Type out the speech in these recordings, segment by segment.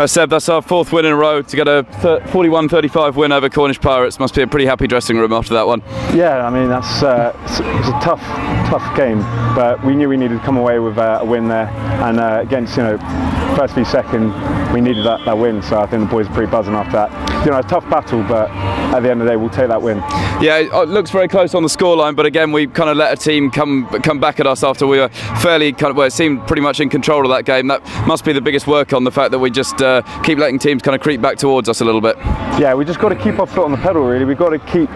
Seb, that's our 4th win in a row to get a 41-35 win over Cornish Pirates. Must be a pretty happy dressing room after that one. Yeah, I mean, it was a tough game, but we knew we needed to come away with a win there, and against, first v second, we needed that win, so I think the boys are pretty buzzing after that. A tough battle, but at the end of the day, we'll take that win. Yeah, it looks very close on the scoreline, but again, we kind of let a team come back at us after we were fairly it seemed pretty much in control of that game. That must be the biggest work on, the fact that we just keep letting teams kind of creep back towards us a little bit. Yeah, we just got to keep our foot on the pedal, really. We've got to keep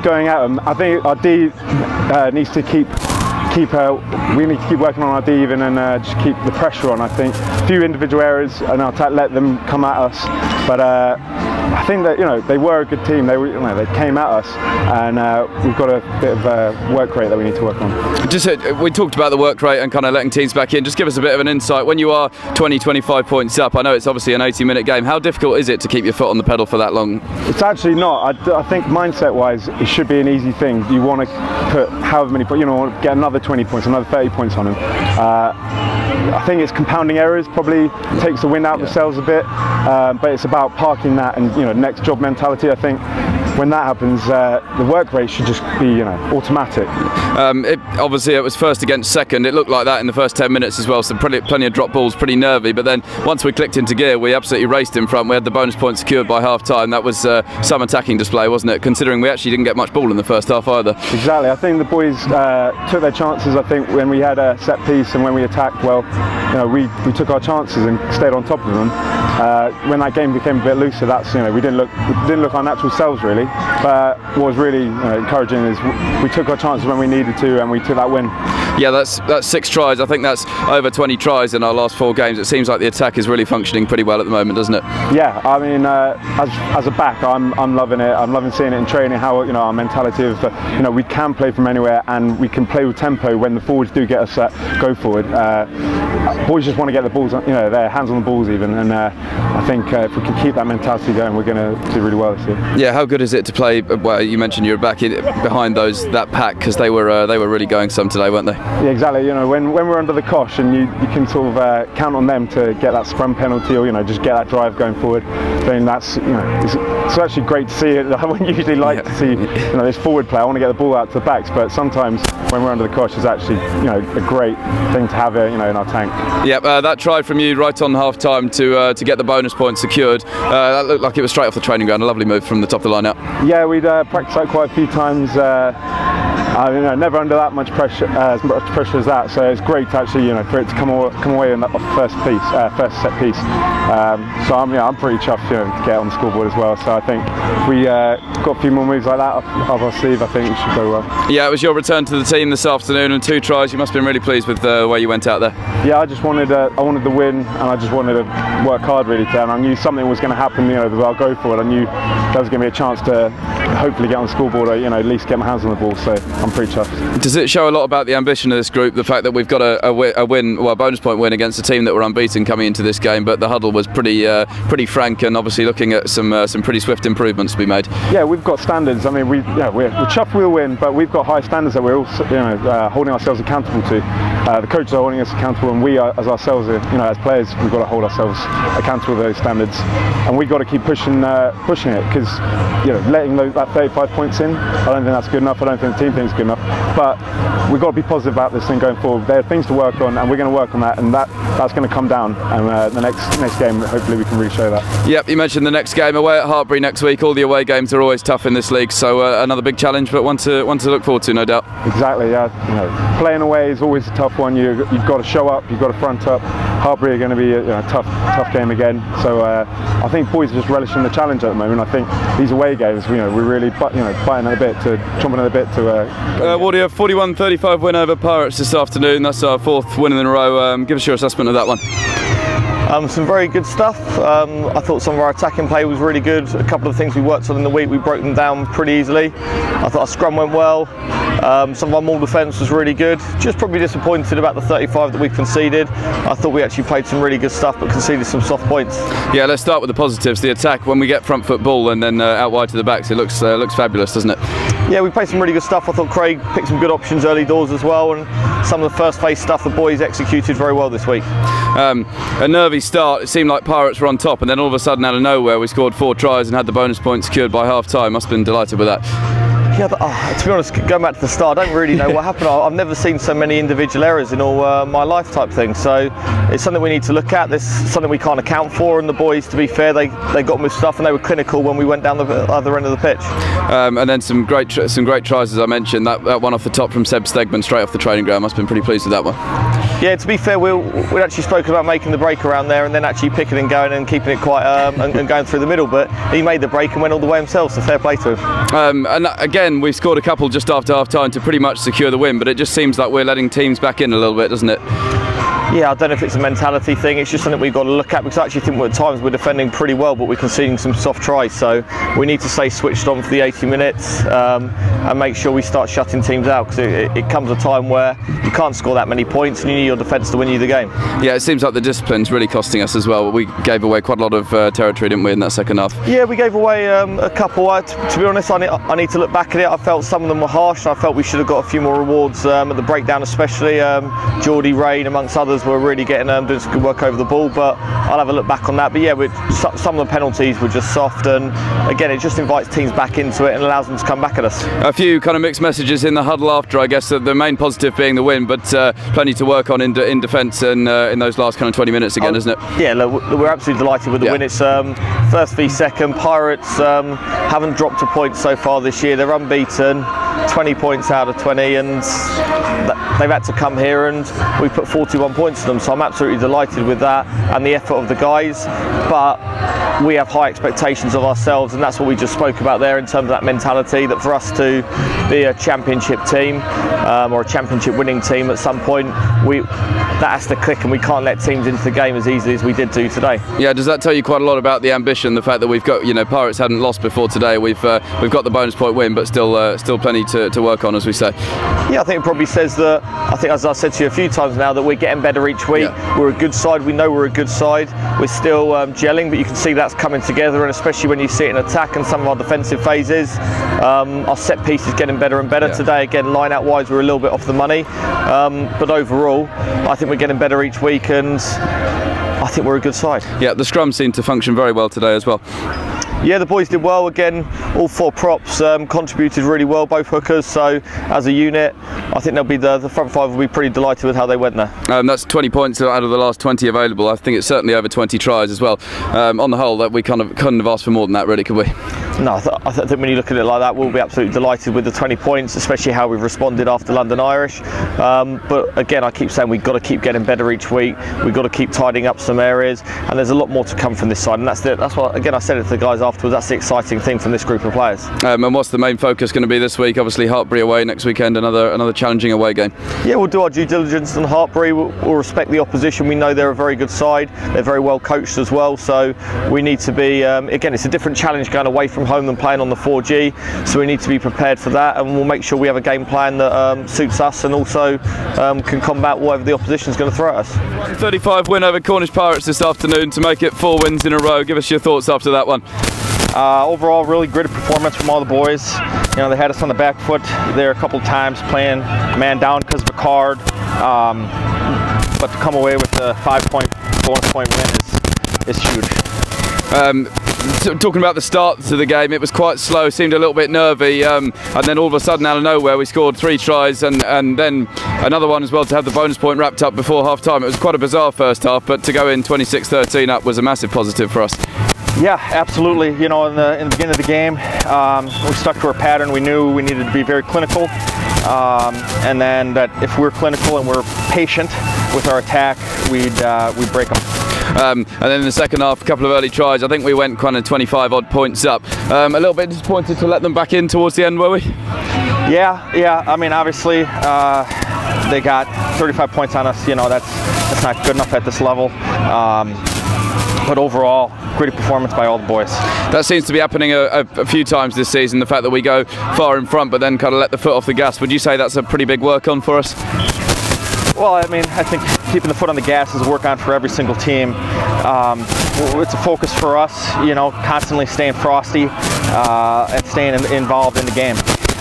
going at them. I think our D needs to we need to keep working on our D even, and just keep the pressure on. I think a few individual areas and our attack let them come at us, but I think that they were a good team. They came at us, and we've got a bit of a work rate that we need to work on. We talked about the work rate and kind of letting teams back in. Just give us a bit of an insight. When you are 20-25 points up, I know it's obviously an 80-minute game. How difficult is it to keep your foot on the pedal for that long? It's actually not. I think mindset-wise, it should be an easy thing. You want to put however many points, want to get another 20 points, another 30 points on them. I think it's compounding errors probably takes the wind out of the sails a bit, but it's about parking that and next job mentality. I think when that happens, the work rate should just be automatic. Obviously, it was first against second. It looked like that in the first 10 minutes as well. So plenty of drop balls, pretty nervy. But then once we clicked into gear, we absolutely raced in front. We had the bonus point secured by half time. That was some attacking display, wasn't it? Considering we actually didn't get much ball in the first half either. Exactly. I think the boys took their chances. I think when we had a set piece and when we attacked well, we took our chances and stayed on top of them. When that game became a bit looser, that's we didn't look our natural selves really. But what was really encouraging is we took our chances when we needed to, and we took that win. Yeah, that's 6 tries. I think that's over 20 tries in our last 4 games. It seems like the attack is really functioning pretty well at the moment, doesn't it? Yeah, I mean, as a back, I'm loving it. I'm loving seeing it in training. How our mentality of we can play from anywhere, and we can play with tempo when the forwards do get us go forward. Boys just want to get the balls, their hands on the balls even, and I think if we can keep that mentality going, we're going to do really well this year. Yeah, how good is it to play? Well, you mentioned you were back behind that pack, because they were really going some today, weren't they? Yeah, exactly. When we're under the cosh, and you can sort of count on them to get that scrum penalty, or just get that drive going forward. Then that's it's actually great to see it. I wouldn't usually like to see this forward play. I want to get the ball out to the backs, but sometimes when we're under the cosh, it's actually a great thing to have in our tank. Yep, that try from you right on half time to get the bonus point secured. That looked like it was straight off the training ground. A lovely move from the top of the line out. Yeah, we'd practiced that quite a few times. Never under that much pressure, as much pressure as that. So it's great to actually, for it to come away on the first set piece. So I'm pretty chuffed, to get on the scoreboard as well. So I think if we got a few more moves like that up our sleeve, I think we should go well. Yeah, it was your return to the team this afternoon and 2 tries. You must have been really pleased with the way you went out there. Yeah, I just wanted I wanted the win, and I just wanted to work hard really today. And I knew something was going to happen. I'll go for it. I knew there was going to be a chance to hopefully get on the scoreboard, or at least get my hands on the ball. So I'm pretty chuffed. Does it show a lot about the ambition of this group, the fact that we've got a bonus point win against a team that were unbeaten coming into this game, but the huddle was pretty frank, and obviously looking at some pretty swift improvements to be made? Yeah, we've got standards. I mean, we're chuffed we'll win, but we've got high standards that we're all holding ourselves accountable to. The coaches are holding us accountable, and we are, as ourselves, as players, we've got to hold ourselves accountable to those standards, and we've got to keep pushing it, because letting that 35 points in, I don't think that's good enough. I don't think the team thinks it's good enough, but we've got to be positive about this thing going forward. There are things to work on, and we're going to work on that, and that's going to come down, and the next game, hopefully we can really show that. Yep, you mentioned the next game away at Hartbury next week. All the away games are always tough in this league, so another big challenge, but one to look forward to, no doubt. Exactly, yeah. Playing away is always a tough one. You've got to show up, you've got to front up. Hartbury are going to be a tough game again, so I think boys are just relishing the challenge at the moment. I think these away games, we're really biting at the bit, chomping at the bit to. Warrior 41-35 win over Pirates this afternoon. That's our 4th win in a row. Give us your assessment of that one. Some very good stuff. I thought some of our attacking play was really good. A couple of things we worked on in the week, we broke them down pretty easily. I thought our scrum went well. Some of our maul defence was really good. Just probably disappointed about the 35 that we conceded. I thought we actually played some really good stuff, but conceded some soft points. Yeah, let's start with the positives. The attack, when we get front foot ball and then out wide to the backs, it looks fabulous, doesn't it? Yeah, we played some really good stuff. I thought Craig picked some good options early doors as well, and some of the first phase stuff the boys executed very well this week. A nervy start. It seemed like Pirates were on top, and then all of a sudden out of nowhere we scored 4 tries and had the bonus point secured by half time. Must have been delighted with that. Yeah, but, to be honest, going back to the start, I don't really know what happened. I've never seen so many individual errors in all my life type thing. So it's something we need to look at. This is something we can't account for. And the boys, to be fair, they got on with stuff and they were clinical when we went down the other end of the pitch. And then some great tries, as I mentioned. That one off the top from Seb Stegmann straight off the training ground. Must have been pretty pleased with that one. Yeah, to be fair, we'd actually spoken about making the break around there and then actually picking and going and keeping it quite and going through the middle. But he made the break and went all the way himself. So fair play to him. And again, we scored a couple just after half time to pretty much secure the win, but it just seems like we're letting teams back in a little bit, doesn't it? Yeah, I don't know if it's a mentality thing. It's just something we've got to look at, because I actually think at times we're defending pretty well, but we're conceding some soft tries. So we need to stay switched on for the 80 minutes and make sure we start shutting teams out, because it comes a time where you can't score that many points and you need your defence to win you the game. Yeah, it seems like the discipline's really costing us as well. We gave away quite a lot of territory, didn't we, in that second half? Yeah, we gave away a couple. To be honest, I need to look back at it. I felt some of them were harsh. I felt we should have got a few more rewards at the breakdown, especially. Geordie, Rain, amongst others, were really getting doing some good work over the ball, but I'll have a look back on that. But yeah, some of the penalties were just soft, and again, it just invites teams back into it and allows them to come back at us. A few kind of mixed messages in the huddle after, I guess, the main positive being the win, but plenty to work on in defence and in those last kind of 20 minutes again, isn't it? Yeah, look, we're absolutely delighted with the win. It's first v second. Pirates haven't dropped a point so far this year. They're unbeaten, 20 points out of 20, and they've had to come here and we put 41 points to them, so I'm absolutely delighted with that and the effort of the guys. But we have high expectations of ourselves, and that's what we just spoke about there in terms of that mentality, that for us to be a championship team or a championship winning team at some point, that has to click, and we can't let teams into the game as easily as we did do today. Yeah, does that tell you quite a lot about the ambition, the fact that we've got, Pirates hadn't lost before today, we've got the bonus point win, but still plenty to work on, as we say? Yeah, I think it probably says that, I think as I've said to you a few times now, that we're getting better each week. Yeah. We're a good side, we know we're a good side, we're still gelling, but you can see that's coming together, and especially when you see it in attack and some of our defensive phases. Our set piece is getting better and better. Yeah. Today, again, line out wise, we're a little bit off the money, but overall I think we're getting better each week, and I think we're a good side. Yeah, the scrum seemed to function very well today as well. Yeah, the boys did well. Again, all 4 props contributed really well, both hookers. So as a unit, I think they'll be the front 5 will be pretty delighted with how they went there. That's 20 points out of the last 20 available. I think it's certainly over 20 tries as well. On the whole, that we couldn't have asked for more than that, really, could we? No, I think when you look at it like that, we'll be absolutely delighted with the 20 points, especially how we've responded after London Irish. But again, I keep saying we've got to keep getting better each week. We've got to keep tidying up some areas, and there's a lot more to come from this side. And that's what, again, I said it to the guys afterwards. That's the exciting thing from this group of players. And what's the main focus going to be this week? Obviously, Hartbury away next weekend, another challenging away game. Yeah, we'll do our due diligence on Hartbury. We'll respect the opposition. We know they're a very good side. They're very well coached as well. So we need to be, again, it's a different challenge going away from home than playing on the 4G. So we need to be prepared for that, and we'll make sure we have a game plan that suits us and also can combat whatever the opposition is going to throw at us. 135 win over Cornish Pirates this afternoon to make it 4 wins in a row. Give us your thoughts after that one. Overall, really gritty performance from all the boys. They had us on the back foot there a couple of times, playing man down because of a card. But to come away with a 5-point bonus point win is huge. Talking about the start to the game, it was quite slow, seemed a little bit nervy, and then all of a sudden out of nowhere we scored 3 tries and then another one as well to have the bonus point wrapped up before half time. It was quite a bizarre first half, but to go in 26-13 up was a massive positive for us. Yeah, absolutely. In the beginning of the game, we stuck to our pattern. We knew we needed to be very clinical, and then that if we're clinical and we're patient with our attack, we'd break them. And then in the second half, a couple of early tries. I think we went kind of 25 odd points up. A little bit disappointed to let them back in towards the end, were we? Yeah. I mean, obviously, they got 35 points on us. That's not good enough at this level. But overall, gritty performance by all the boys. That seems to be happening a few times this season, the fact that we go far in front but then kind of let the foot off the gas. Would you say that's a pretty big work on for us? Well, I mean, I think keeping the foot on the gas is a work on for every single team. It's a focus for us, constantly staying frosty and staying involved in the game.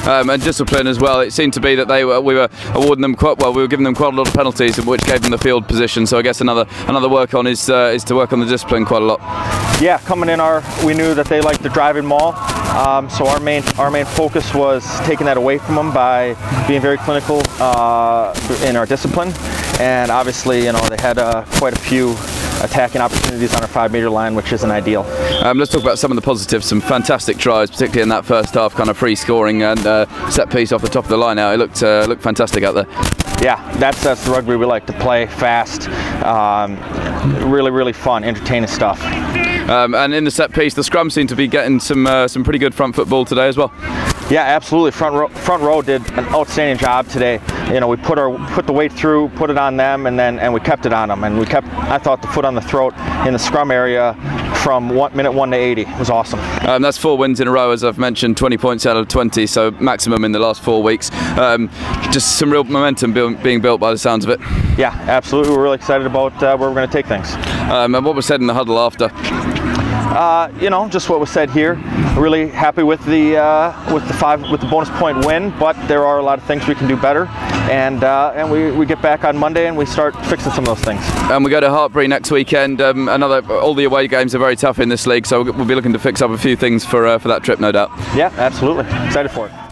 And discipline as well. It seemed to be that we were awarding them quite well. We were giving them quite a lot of penalties, which gave them the field position. So I guess another work on is to work on the discipline quite a lot. Yeah, coming in, we knew that they liked the driving maul. So our main focus was taking that away from them by being very clinical in our discipline. And obviously, you know, they had quite a few attacking opportunities on our 5-meter line, which isn't ideal. Let's talk about some of the positives. Some fantastic tries, particularly in that first half, kind of free scoring and set piece off the top of the line out. It looked fantastic out there. Yeah, that's the rugby we like to play, fast, really fun, entertaining stuff. And in the set piece, the scrum seemed to be getting some pretty good front football today as well. Yeah, absolutely. Front row did an outstanding job today. You know, we put the weight through, put it on them, and we kept it on them. And I thought the foot on the throat in the scrum area from minute 1 to 80 was awesome. That's 4 wins in a row, as I've mentioned, 20 points out of 20, so maximum in the last 4 weeks. Just some real momentum being built by the sounds of it. Yeah, absolutely. We're really excited about where we're going to take things. And what was said in the huddle after? You know, just what was said here. Really happy with the bonus point win, but there are a lot of things we can do better, and we get back on Monday and we start fixing some of those things. And we go to Hartbury next weekend. All the away games are very tough in this league, so we'll be looking to fix up a few things for that trip, no doubt. Yeah, absolutely. Excited for it.